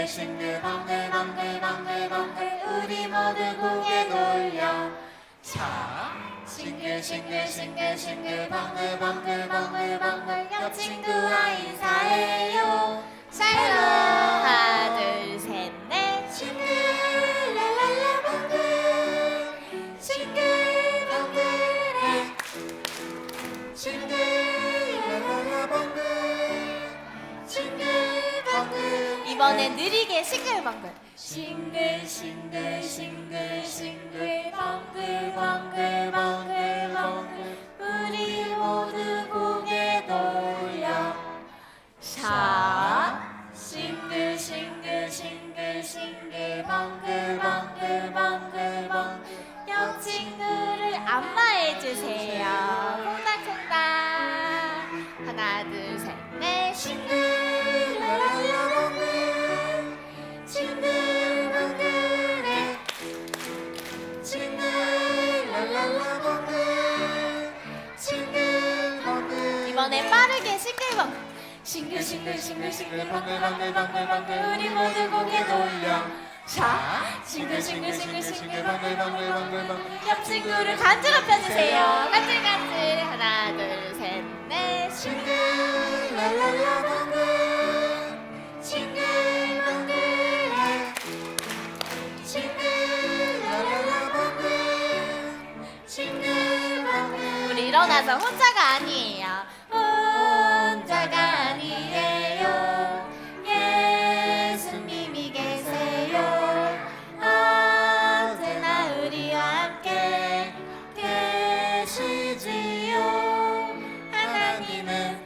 싱글 방글 방글 방글 방글 우리 모두 고개 돌려 자 싱글 싱글 싱글 싱글 방글 방글 방글 방글 옆 친구와 인사해요 샬롬 하나 둘 셋 넷 싱글 랄랄라 방글 싱글 방글해 싱글 랄랄라 방글 싱글 방글 이번엔 느리게 싱글벙글 싱글 싱글 싱글 싱글 방글 방글 방글 방글 우리 모두 고개 돌려 자 싱글 싱글 싱글 싱글 방글 방글 방글 방글 옆 친구를 안마해주세요 콩닥콩닥 하나 둘 셋 넷 싱글 랄랄라 방글 싱글 방글해 싱글 랄랄라 방글 싱글 방글 이번엔 빠르게 싱글벙글 싱글 싱글 싱글 싱글 방글 방글 방글 방글 우리 모두 고개 돌려 자 싱글 싱글 싱글 싱글 방글 방글 방글 방글 옆 친구를 간지럽혀주세요 간질간질 하나 둘 셋 넷 싱글 랄랄라 방글 싱글 방글해 싱글 랄랄라 방글 싱글 방글 우리 일어나서 혼자가 아니에요 혼자가 아니에요 예수님이 계세요 언제나 우리와 함께 계시지요 하나님은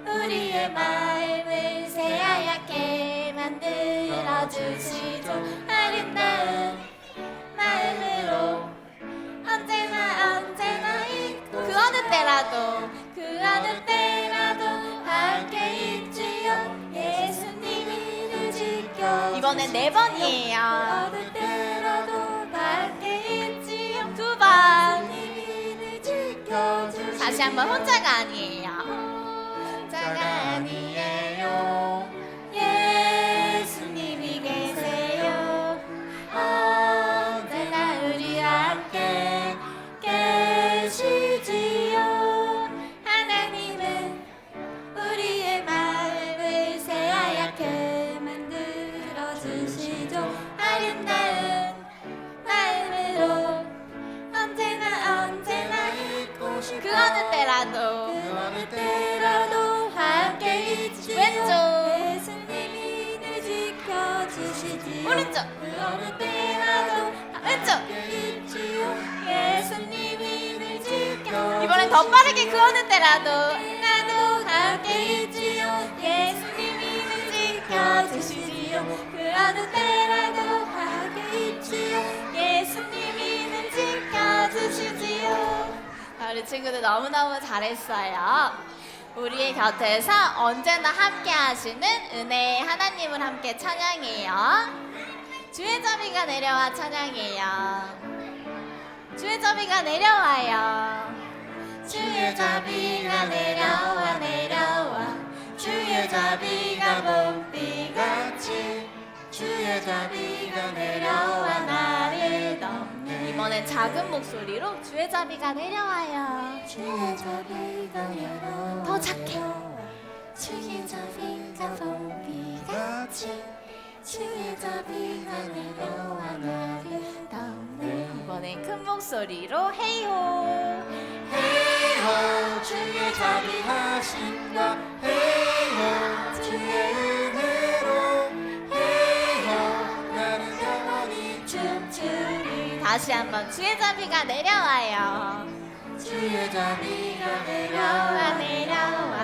우리의 마음을 새하얗게 만들어주시죠 아름다운 마음으로 언제나 언제나 있고 그 어느 때라도 함께 있지요 예수님이 늘 지켜 이번엔 네 번이에요 어느 때라도 함께 있지요 두 번 예수님이 늘 지켜주시죠 다시 한번 혼자가 아니에요 혼자가 아니에요 예수님이 계세요 언제나 우리와 함께 계시지요 하나님은 우리의 마음을 새하얗게 만들어주시죠 아름다운 마음으로 언제나 언제나 있고 싶어 그 어느 때라도 그 어느 때라도 함께 있지 왼쪽 예수님이 늘 지켜주시지요 오른쪽 그 어느 때라도 왼쪽 있지요 예수님이 늘 지켜 이번엔 더 빠르게 그 어느 때라도 나도 함께 있지요 예수님이 늘 지켜주시지요 그 어느 때라도 함께 있지요 예수님이 늘 지켜주시지요 우리 친구들 너무너무 잘했어요 우리의 곁에서 언제나 함께 하시는 은혜의 하나님을 함께 찬양해요 주의 자비가 내려와 찬양해요 주의 자비가 내려와요 주의 자비가 내려와 내려와 주의 자비가 봄비같이 주의 자비가 내려와 나를 덮네 이번엔 작은 목소리로 주의 자비가 내려와요 주의 자비가 내려와 더 작게 주의 자비가 봄비같이 주의 자비가 내려와 나를 덮네 이번엔 큰 목소리로 헤이호 헤이호 주의 자비하심과 헤이호 주의 은혜로 헤이호 나는 영원히 춤추리 다시 한번 주의 자비가 내려와요 주의 자비가 내려와 내려와 내려와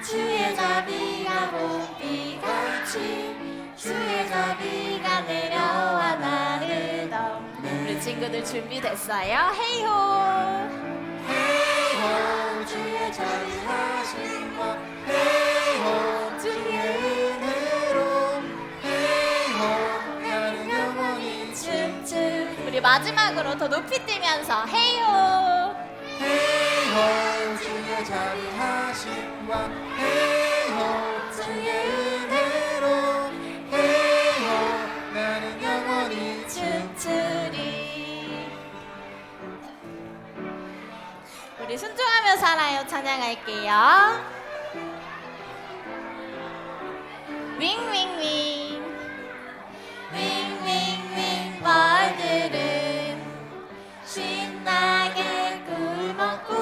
주의 자비가 봄비같이 주의 자비가 내려와 나를 덮네 우리 친구들 준비됐어요? 헤이호 헤이호 주의 자비하심과 헤이호 주의 은혜로 헤이호 나는 영원히 춤춤 우리 마지막으로 더 높이 뛰면서 헤이호 헤이호 주의 자비하심과 헤이호 주의 은혜로 헤이호 우리 순종하며 살아요 찬양할게요. 윙윙윙 윙윙윙 벌들은 신나게 꿀 먹고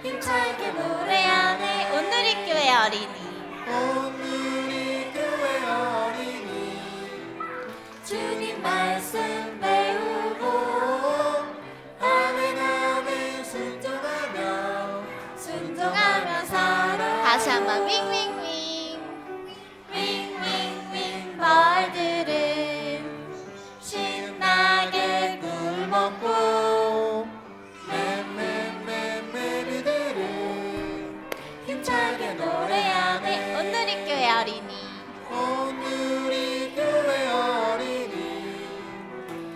힘차게 노래하네. 오늘이 교회 어린이 오늘이 교회 어린이 주님 말씀 배우고 아멘 아멘 순종하며 순종하며 살아. 다시 한번 윙윙윙 윙윙윙 벌들은 신나게 꿀 먹고 메리들은 힘차게 노래하네. 오늘이 교회 어린이 오늘이 교회 어린이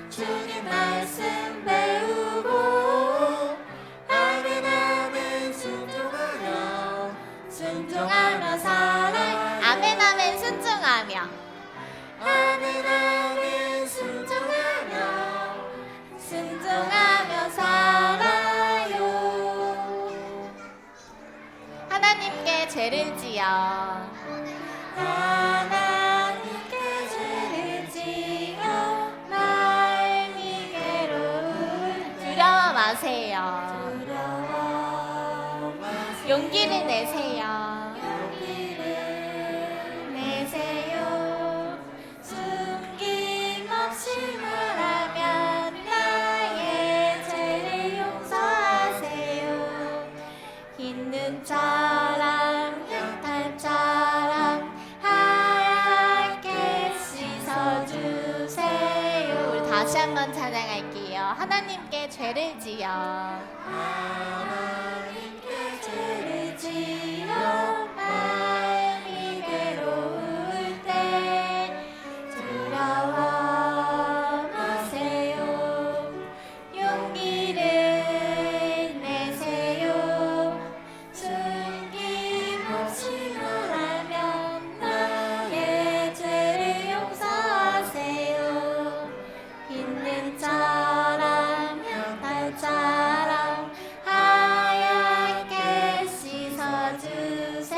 주님 말씀 배우고 아멘 아멘 순종하며 순종하며 살아. 아멘 아멘 순종하며 아멘 아멘 순종하며 순종하며 살아요. 하나님께 죄를 지어 하나님께 죄를 지어 마음이 괴로울 두려워 마세요. 용기를 내세요. 내세요. 숨김없이 말하면 나의 죄를 용서하세요. 있는 자랑 양탈자랑 하얗게 씻어주세요. 우리 다시 한번 찬양할게요. 하나님께 죄를 지어 하나님께 죄를 지어 마음이 괴로울 때 두려워 마세요. 용기를 내세요. 숨김없이 말하면 나의 죄를 용서하세요. 있는 자랑 양탈자랑 하얗게 씻어주세요.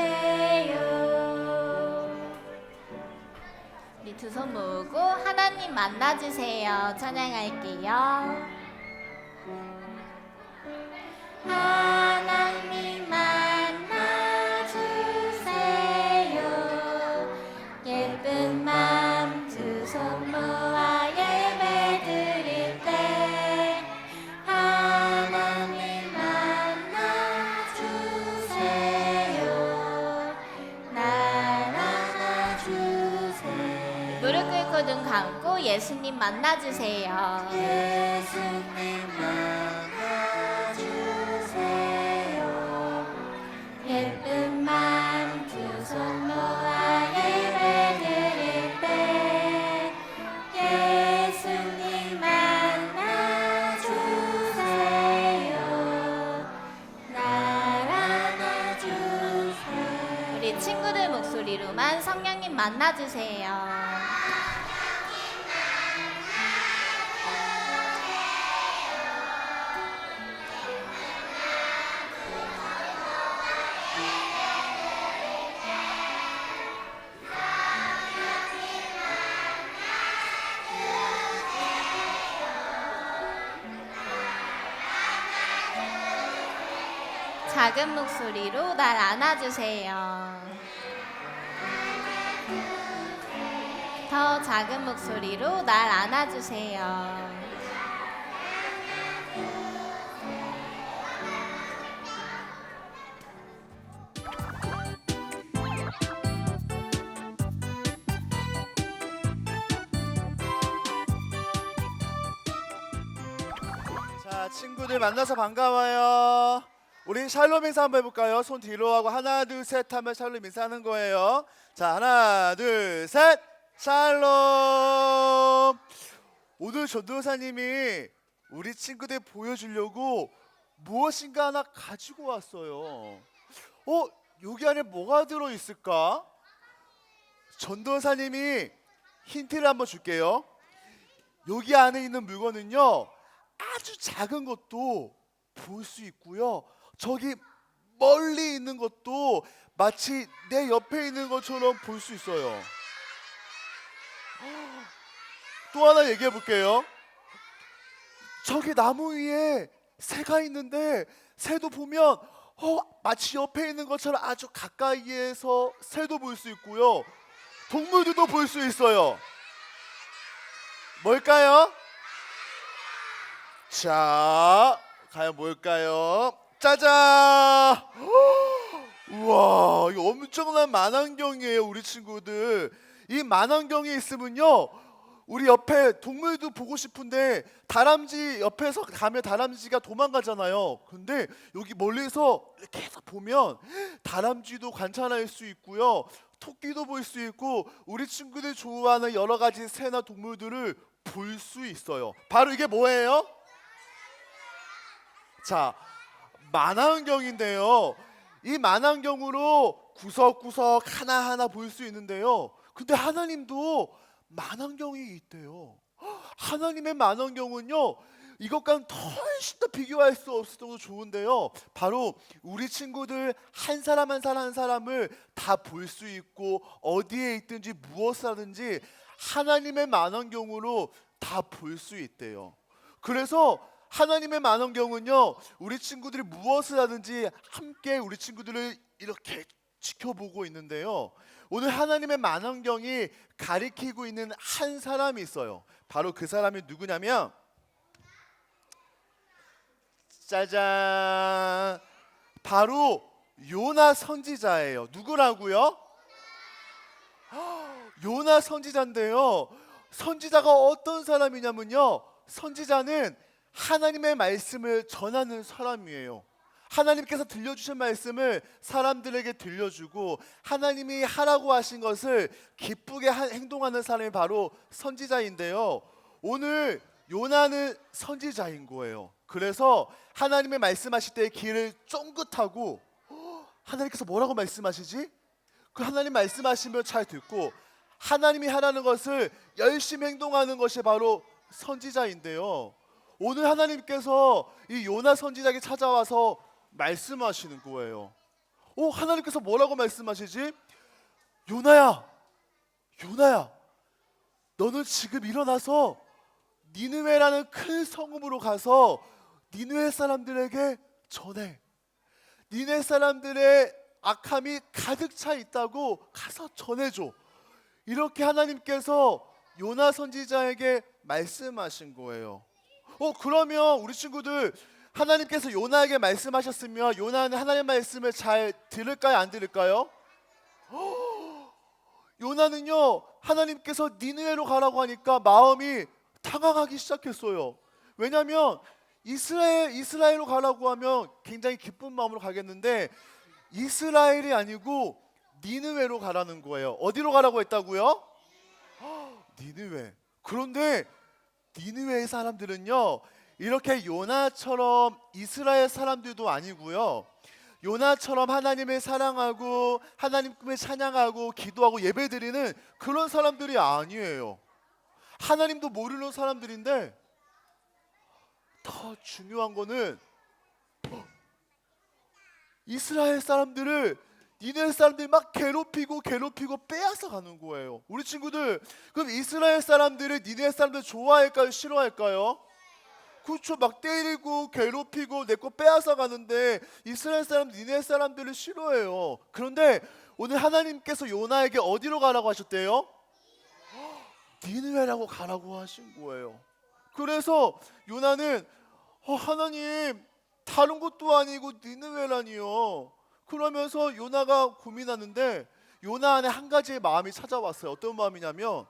우리 두 손 모으고 하나님 만나주세요. 찬양할게요. 하나님 만나주세요. 예쁜 맘 두 손 모아 예배 드릴 때 하나님 만나주세요. 날 안아주세요. 무릎 꿇고 눈 감고 예수님 만나주세요. 예수님 만나주세요. 예쁜 맘 두 손 모아 예배 드릴 때 예수님 만나주세요. 날 안아주세요. 우리 친구들 목소리로만 성령님 만나주세요. 작은 목소리로 날 안아주세요. 더 작은 목소리로 날 안아주세요. 자, 친구들 만나서 반가워요. 우린 샬롬 인사 한번 해볼까요? 손 뒤로 하고 하나 둘 셋 하면 샬롬 인사하는 거예요. 자, 하나 둘 셋 샬롬. 오늘 전도사님이 우리 친구들 보여주려고 무엇인가 하나 가지고 왔어요. 여기 안에 뭐가 들어있을까? 전도사님이 힌트를 한번 줄게요. 여기 안에 있는 물건은요, 아주 작은 것도 볼 수 있고요, 저기 멀리 있는 것도 마치 내 옆에 있는 것처럼 볼 수 있어요. 또 하나 얘기해 볼게요. 저기 나무 위에 새가 있는데 새도 보면 마치 옆에 있는 것처럼 아주 가까이에서 새도 볼 수 있고요, 동물들도 볼 수 있어요. 뭘까요? 자, 과연 뭘까요? 짜잔! 우와, 이거 엄청난 만환경이에요, 우리 친구들. 이 만환경이 있으면요, 우리 옆에 동물도 보고 싶은데 다람쥐 옆에서 가면 다람쥐가 도망가잖아요. 근데 여기 멀리서 이렇게 해서 보면 다람쥐도 관찰할 수 있고요, 토끼도 볼 수 있고, 우리 친구들 좋아하는 여러 가지 새나 동물들을 볼 수 있어요. 바로 이게 뭐예요? 자, 만환경인데요, 이 만환경으로 구석구석 하나하나 볼 수 있는데요, 근데 하나님도 만환경이 있대요. 하나님의 만환경은요, 이것과는 훨씬 더 비교할 수 없을 정도로 좋은데요, 바로 우리 친구들 한 사람 한 사람 한 사람을 다 볼 수 있고, 어디에 있든지 무엇을 하든지 하나님의 만환경으로 다 볼 수 있대요. 그래서 하나님의 만환경은요, 우리 친구들이 무엇을 하든지 함께 우리 친구들을 이렇게 지켜보고 있는데요, 오늘 하나님의 만환경이 가리키고 있는 한 사람이 있어요. 바로 그 사람이 누구냐면, 짜잔, 바로 요나 선지자예요. 누구라고요? 요나 선지자인데요, 선지자가 어떤 사람이냐면요, 선지자는 하나님의 말씀을 전하는 사람이에요. 하나님께서 들려주신 말씀을 사람들에게 들려주고, 하나님이 하라고 하신 것을 기쁘게 행동하는 사람이 바로 선지자인데요, 오늘 요나는 선지자인 거예요. 그래서 하나님의 말씀하실 때 귀를 쫑긋하고, 하나님께서 뭐라고 말씀하시지? 그 하나님 말씀하시면 잘 듣고 하나님이 하라는 것을 열심히 행동하는 것이 바로 선지자인데요, 오늘 하나님께서 이 요나 선지자에게 찾아와서 말씀하시는 거예요. 하나님께서 뭐라고 말씀하시지? 요나야, 요나야, 너는 지금 일어나서 니느웨라는 큰 성읍으로 가서 니느웨 사람들에게 전해. 니느웨 사람들의 악함이 가득 차 있다고 가서 전해줘. 이렇게 하나님께서 요나 선지자에게 말씀하신 거예요. 그러면 우리 친구들, 하나님께서 요나에게 말씀하셨으면 요나는 하나님의 말씀을 잘 들을까요, 안 들을까요? 요나는요, 하나님께서 니느웨로 가라고 하니까 마음이 당황하기 시작했어요. 왜냐하면 이스라엘로 가라고 하면 굉장히 기쁜 마음으로 가겠는데, 이스라엘이 아니고 니느웨로 가라는 거예요. 어디로 가라고 했다고요? 니느웨. 그런데 니느웨의 사람들은요, 이렇게 요나처럼 이스라엘 사람들도 아니고요, 요나처럼 하나님을 사랑하고 하나님을 찬양하고 기도하고 예배드리는 그런 사람들이 아니에요. 하나님도 모르는 사람들인데, 더 중요한 거는 이스라엘 사람들을 니네 사람들이 막 괴롭히고 빼앗아 가는 거예요. 우리 친구들, 그럼 이스라엘 사람들을 니네 사람들 좋아할까요, 싫어할까요? 그렇죠. 막 때리고 괴롭히고 내 거 빼앗아 가는데 이스라엘 사람 니네 사람들을 싫어해요. 그런데 오늘 하나님께서 요나에게 어디로 가라고 하셨대요? 니느웨라고 가라고 하신 거예요. 그래서 요나는 하나님, 다른 곳도 아니고 니느웨라니요. 그러면서 요나가 고민하는데, 요나 안에 한 가지의 마음이 찾아왔어요. 어떤 마음이냐면,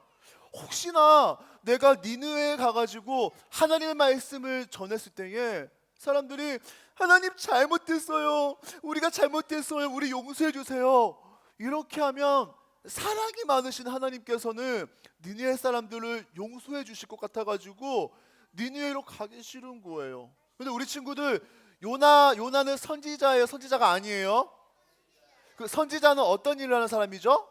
혹시나 내가 니느웨에 가가지고 하나님의 말씀을 전했을 때에 사람들이 하나님 잘못했어요, 우리가 잘못했어요, 우리 용서해 주세요, 이렇게 하면 사랑이 많으신 하나님께서는 니느웨 사람들을 용서해 주실 것 같아가지고 니느웨로 가기 싫은 거예요. 근데 우리 친구들, 요나는 선지자예요, 선지자가 아니에요? 그 선지자는 어떤 일을 하는 사람이죠?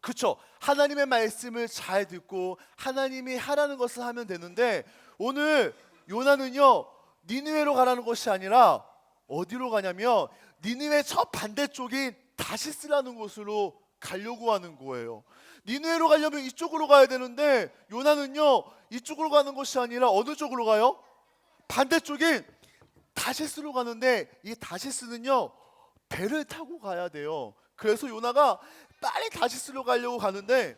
그쵸? 하나님의 말씀을 잘 듣고 하나님이 하라는 것을 하면 되는데, 오늘 요나는요 니느웨로 가라는 것이 아니라 어디로 가냐면 니느웨 저 반대쪽인 다시스라는 곳으로 가려고 하는 거예요. 니느웨로 가려면 이쪽으로 가야 되는데 요나는요 이쪽으로 가는 것이 아니라 어느 쪽으로 가요? 반대쪽인 다시스로 가는데, 이 다시스는요 배를 타고 가야 돼요. 그래서 요나가 빨리 다시스로 가려고 가는데,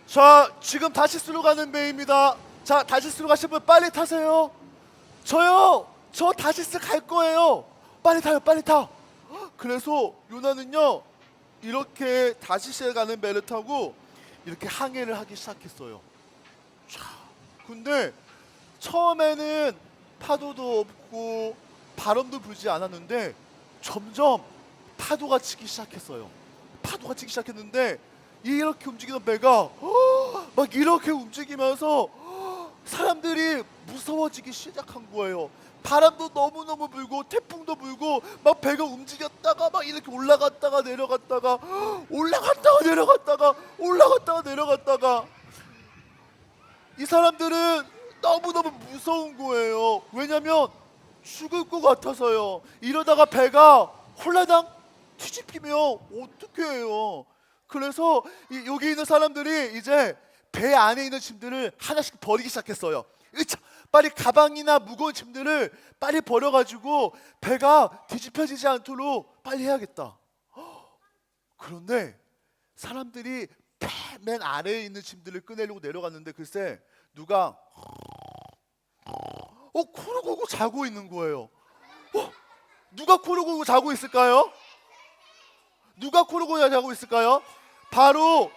자 지금 다시스로 가는 배입니다. 자 다시스로 가실 분 빨리 타세요. 저요, 저 다시스 갈 거예요. 빨리 타요, 빨리 타. 그래서 요나는요 이렇게 다시스에 가는 배를 타고 이렇게 항해를 하기 시작했어요. 자, 근데 처음에는 파도도 없고 바람도 불지 않았는데 점점 파도가 치기 시작했어요. 파도가 치기 시작했는데 이렇게 움직이던 배가 막 이렇게 움직이면서 사람들이 무서워지기 시작한 거예요. 바람도 너무너무 불고 태풍도 불고 막 배가 움직였다가 막 이렇게 올라갔다가 내려갔다가 올라갔다가 내려갔다가 올라갔다가 내려갔다가, 이 사람들은 너무너무 무서운 거예요. 왜냐면 죽을 것 같아서요. 이러다가 배가 홀라당 뒤집히면 어떻게 해요? 그래서 여기 있는 사람들이 이제 배 안에 있는 짐들을 하나씩 버리기 시작했어요. 빨리 가방이나 무거운 짐들을 빨리 버려가지고 배가 뒤집혀지지 않도록 빨리 해야겠다. 그런데 사람들이 맨 아래에 있는 짐들을 꺼내려고 내려갔는데 글쎄 누가 코를 골고 자고 있는 거예요. 누가 코를 골고 자고 있을까요? 누가 코를 골고 자고 있을까요? 바로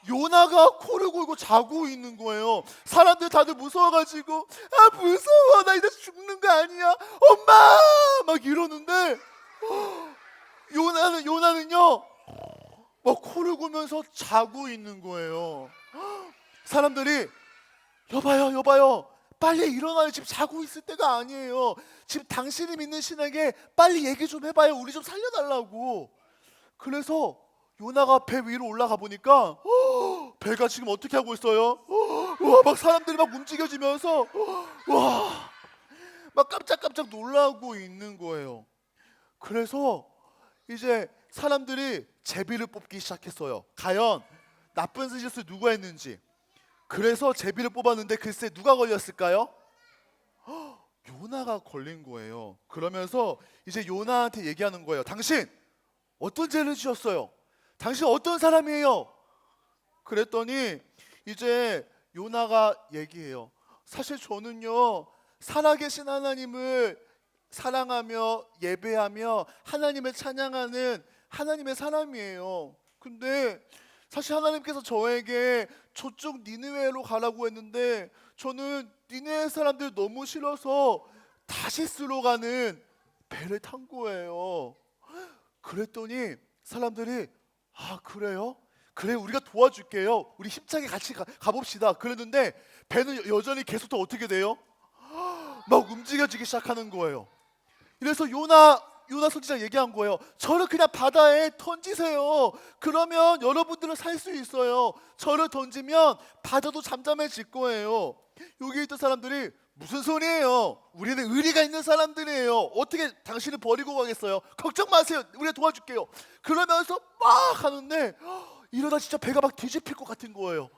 요나가 코를 골고 자고 있는 거예요. 사람들 다들 무서워가지고 무서워, 나 이제 죽는 거 아니야, 엄마 막 이러는데 요나는요 막 코를 골면서 자고 있는 거예요. 사람들이 여봐요 빨리 일어나요. 지금 자고 있을 때가 아니에요. 지금 당신이 믿는 신에게 빨리 얘기 좀 해봐요. 우리 좀 살려달라고. 그래서 요나가 배 위로 올라가 보니까 배가 지금 어떻게 하고 있어요? 막 사람들이 막 움직여지면서 막 깜짝깜짝 놀라고 있는 거예요. 그래서 이제 사람들이 제비를 뽑기 시작했어요. 과연 나쁜 짓을 누가 했는지. 그래서 제비를 뽑았는데 글쎄 누가 걸렸을까요? 요나가 걸린 거예요. 그러면서 이제 요나한테 얘기하는 거예요. 당신 어떤 죄를 지었어요? 당신 어떤 사람이에요? 그랬더니 이제 요나가 얘기해요. 사실 저는요 살아계신 하나님을 사랑하며 예배하며 하나님을 찬양하는 하나님의 사람이에요. 근데 사실 하나님께서 저에게 저쪽 니느웨로 가라고 했는데 저는 니느웨 사람들 너무 싫어서 다시스로 가는 배를 탄 거예요. 그랬더니 사람들이 그래요? 그래, 우리가 도와줄게요. 우리 힘차게 같이 가봅시다. 그랬는데 배는 여전히 계속 더 어떻게 돼요? 막 움직여지기 시작하는 거예요. 그래서 요나 선지자가 얘기한 거예요. 저를 그냥 바다에 던지세요. 그러면 여러분들은 살 수 있어요. 저를 던지면 바다도 잠잠해질 거예요. 여기 있던 사람들이 무슨 소리예요? 우리는 의리가 있는 사람들이에요. 어떻게 당신을 버리고 가겠어요? 걱정 마세요. 우리가 도와줄게요. 그러면서 막 하는데 이러다 진짜 배가 막 뒤집힐 것 같은 거예요.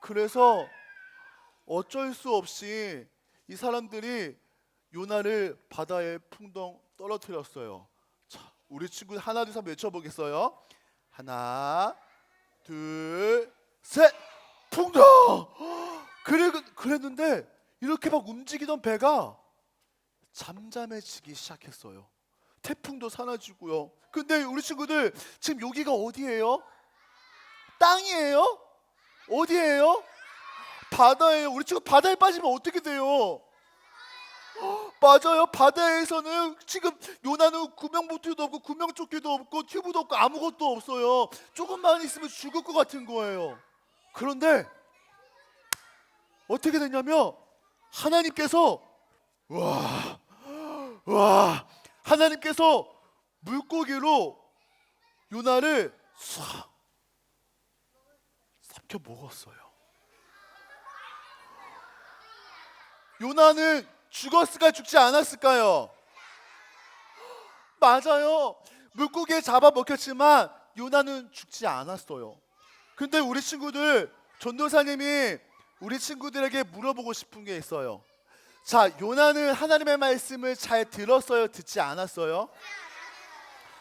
그래서 어쩔 수 없이 이 사람들이 요나를 바다에 풍덩 떨어뜨렸어요. 자, 우리 친구 하나 둘 셋 외쳐보겠어요. 하나 둘 셋, 풍덩. 그랬는데 이렇게 막 움직이던 배가 잠잠해지기 시작했어요. 태풍도 사라지고요. 근데 우리 친구들 지금 여기가 어디예요? 땅이에요? 어디예요? 바다예요. 우리 친구 바다에 빠지면 어떻게 돼요? 맞아요. 바다에서는 지금 요나는 구명보트도 없고 구명조끼도 없고 튜브도 없고 아무것도 없어요. 조금만 있으면 죽을 것 같은 거예요. 그런데 어떻게 됐냐면 하나님께서 하나님께서 물고기로 요나를 싹 삼켜 먹었어요. 요나는 죽었을까요? 죽지 않았을까요? 맞아요. 물고기에 잡아먹혔지만 요나는 죽지 않았어요. 근데 우리 친구들, 전도사님이 우리 친구들에게 물어보고 싶은 게 있어요. 자, 요나는 하나님의 말씀을 잘 들었어요? 듣지 않았어요?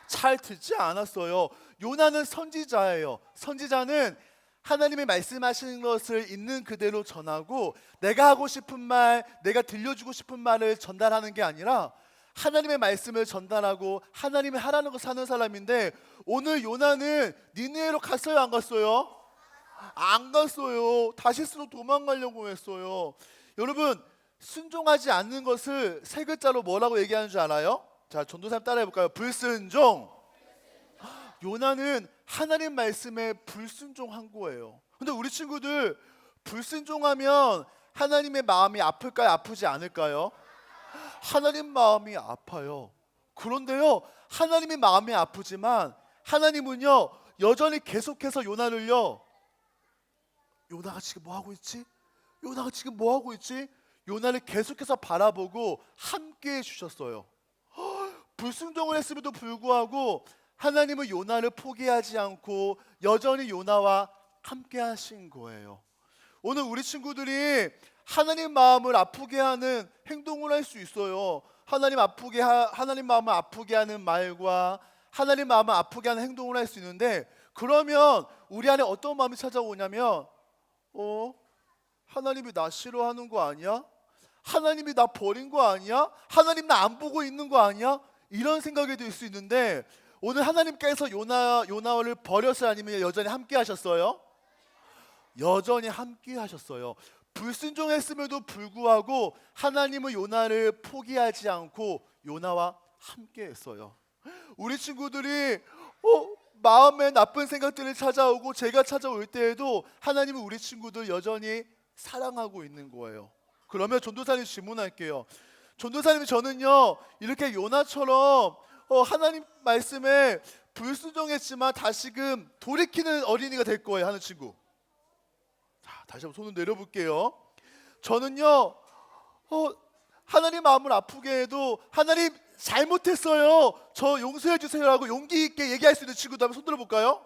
잘 듣지 않았어요. 요나는 선지자예요. 선지자는 하나님이 말씀하시는 것을 있는 그대로 전하고, 내가 하고 싶은 말, 내가 들려주고 싶은 말을 전달하는 게 아니라 하나님의 말씀을 전달하고 하나님이 하라는 것을 하는 사람인데, 오늘 요나는 니느웨로 갔어요? 안 갔어요? 안 갔어요. 다시스로 도망가려고 했어요. 여러분, 순종하지 않는 것을 세 글자로 뭐라고 얘기하는 줄 알아요? 자, 전도사님 따라해 볼까요? 불순종. 요나는 하나님 말씀에 불순종한 거예요. 근데 우리 친구들, 불순종하면 하나님의 마음이 아플까요? 아프지 않을까요? 하나님 마음이 아파요. 그런데요, 하나님의 마음이 아프지만 하나님은요, 여전히 계속해서 요나를요, 요나가 지금 뭐 하고 있지? 요나가 지금 뭐 하고 있지? 요나를 계속해서 바라보고 함께 해주셨어요. 불순종을 했음에도 불구하고 하나님은 요나를 포기하지 않고 여전히 요나와 함께 하신 거예요. 오늘 우리 친구들이 하나님 마음을 아프게 하는 행동을 할 수 있어요. 하나님 마음을 아프게 하는 말과 하나님 마음을 아프게 하는 행동을 할 수 있는데, 그러면 우리 안에 어떤 마음이 찾아오냐면, 하나님이 나 싫어하는 거 아니야? 하나님이 나 버린 거 아니야? 하나님 나 안 보고 있는 거 아니야? 이런 생각이 들 수 있는데, 오늘 하나님께서 요나를 버렸어요? 아니면 여전히 함께 하셨어요? 여전히 함께 하셨어요. 불순종했음에도 불구하고 하나님은 요나를 포기하지 않고 요나와 함께 했어요. 우리 친구들이 마음에 나쁜 생각들이 찾아오고 제가 찾아올 때에도 하나님은 우리 친구들 여전히 사랑하고 있는 거예요. 그러면 전도사님 질문할게요. 전도사님, 저는요 이렇게 요나처럼 하나님 말씀에 불순종했지만 다시금 돌이키는 어린이가 될 거예요 하는 친구. 자, 다시 한번 손을 내려볼게요. 저는요 하나님 마음을 아프게 해도, 하나님 잘못했어요, 저 용서해 주세요라고 용기 있게 얘기할 수 있는 친구도 한번 손 들어볼까요?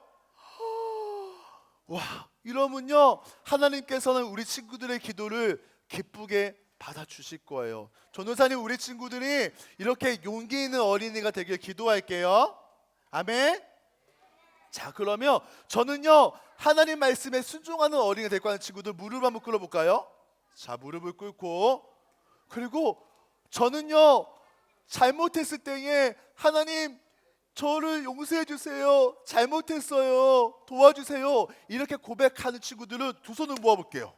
와, 이러면요 하나님께서는 우리 친구들의 기도를 기쁘게 받아주실 거예요. 전도사님, 우리 친구들이 이렇게 용기 있는 어린이가 되길 기도할게요. 아멘. 자, 그러면 저는요 하나님 말씀에 순종하는 어린이가 될 거라는 친구들 무릎 한번 꿇어볼까요? 자, 무릎을 꿇고, 그리고 저는요 잘못했을 때에 하나님 저를 용서해 주세요, 잘못했어요, 도와주세요, 이렇게 고백하는 친구들은 두 손을 모아볼게요.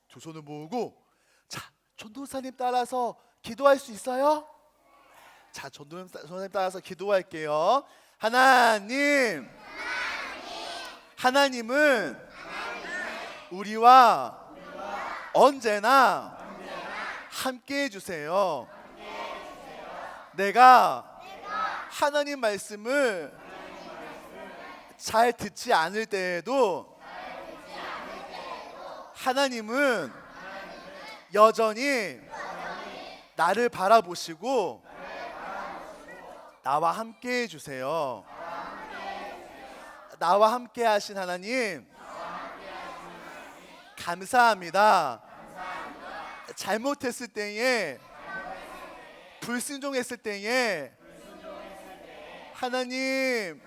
두 손을 모으고, 자, 전도사님 따라서 기도할 수 있어요? 자, 전도사님 따라서 기도할게요. 하나님은 우리와 언제나 함께 해주세요. 내가 하나님 말씀을 잘 듣지 않을 때에도 하나님은 여전히 나를 바라보시고 나와 함께 해주세요. 나와 함께 하신 하나님 감사합니다. 잘못했을 때에, 불순종했을 때에 하나님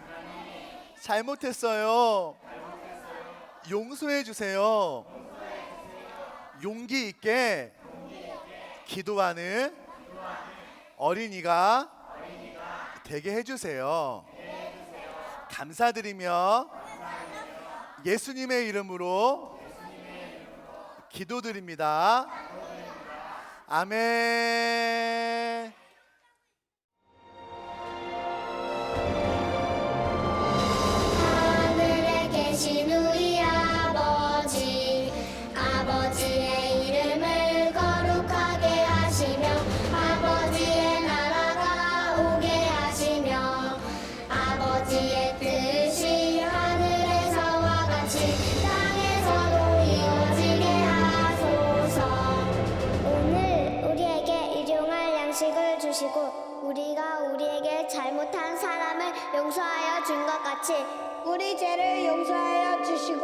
잘못했어요, 용서해 주세요. 용기 있게 기도하는 어린이가 되게 해주세요. 감사드리며 예수님의 이름으로 기도드립니다. 아멘. 하늘에 계신 우리 아버지, 아버지의 이름을 거룩하게 하시며 아버지의 나라가 오게 하시며 아버지의 뜻 잘못한 사람을 용서하여 준 것 같이 우리 죄를 용서하여 주시고